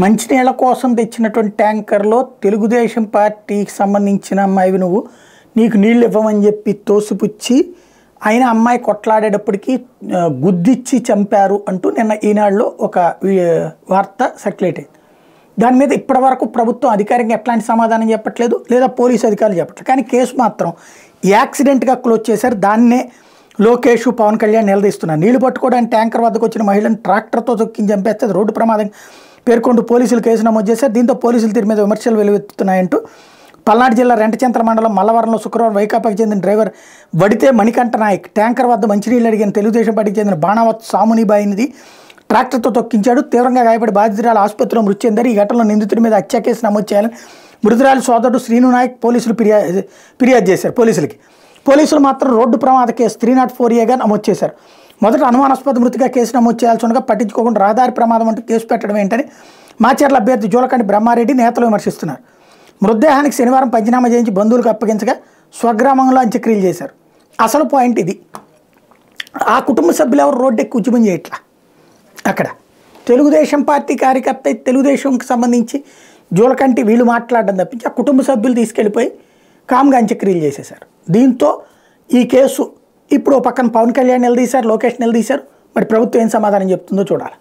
మంచినీళ్ళ కోసం తెచ్చినటువంటి ట్యాంకర్లో తెలుగుదేశం పార్టీకి సంబంధించిన అమ్మాయివి నువ్వు నీకు నీళ్ళు ఇవ్వమని చెప్పి తోసిపుచ్చి అయినా అమ్మాయి కొట్లాడేటప్పటికి గుద్దిచ్చి చంపారు అంటూ నిన్న ఈనాడులో ఒక వార్త సర్క్యులేట్ అయింది. దాని మీద ఇప్పటివరకు ప్రభుత్వం అధికారికంగా ఎట్లాంటి సమాధానం చెప్పట్లేదు, లేదా పోలీసు అధికారులు చెప్పట్లేదు. కానీ కేసు మాత్రం యాక్సిడెంట్గా క్లోజ్ చేశారు. దాన్నే లోకేష్ పవన్ కళ్యాణ్ నిలదీస్తున్నారు. నీళ్లు పట్టుకోవడానికి ట్యాంకర్ వద్దకు వచ్చిన మహిళను ట్రాక్టర్తో తొక్కించి చంపేస్తే రోడ్డు ప్రమాదం పేర్కొంటూ పోలీసులు కేసు నమోదు చేశారు. దీంతో పోలీసుల తీరు మీద విమర్శలు వెలువెత్తుతున్నాయంటూ పల్నాడు జిల్లా రెంటచింతల మండలం మల్లవరంలో శుక్రవారం వైకాపాకి చెందిన డ్రైవర్ వడితే మణికంఠ నాయక్ ట్యాంకర్ వద్ద మంచినీళ్ళు అడిగిన తెలుగుదేశం పార్టీకి చెందిన బాణావత్ సామునిబాయినిది ట్రాక్టర్తో తొక్కించాడు. తీవ్రంగా గాయపడి బాధితురాలు ఆసుపత్రిలో మృతి చెందారు. ఈ ఘటనలో నిందితుడి మీద హత్య కేసు నమోదు చేయాలని మృతురాలి సోదరుడు శ్రీను నాయక్ పోలీసులు ఫిర్యాదు చేశారు పోలీసులకి. పోలీసులు మాత్రం రోడ్డు ప్రమాద కేసు 304A నమోదు చేశారు. మొదట అనుమానాస్పద మృతిగా కేసు నమోదు చేయాల్సి ఉండగా పట్టించుకోకుండా రహదారి ప్రమాదం అంటూ కేసు పెట్టడం ఏంటని మాచర్ల అభ్యర్థి జూలకంటి బ్రహ్మారెడ్డి నేతలు విమర్శిస్తున్నారు. మృతదేహానికి శనివారం పంచనామా చేయించి బంధువులకు అప్పగించగా స్వగ్రామంలో అంత్యక్రియలు చేశారు. అసలు పాయింట్ ఇది. ఆ కుటుంబ సభ్యులు ఎవరు రోడ్డు ఎక్కి ఉద్యమం చేయట్లా. అక్కడ తెలుగుదేశం పార్టీ కార్యకర్త తెలుగుదేశంకి సంబంధించి జూలకంటి వీళ్ళు మాట్లాడడం తప్పించి ఆ కుటుంబ సభ్యులు తీసుకెళ్ళిపోయి కామ్గా అంత్యక్రియలు చేసేశారు. దీంతో ఈ కేసు ఇప్పుడు పక్కన పవన్ కళ్యాణ్ నిలదీశారు, లోకేష్ నిలదీశారు. మరి ప్రభుత్వం ఏం సమాధానం చెప్తుందో చూడాలి.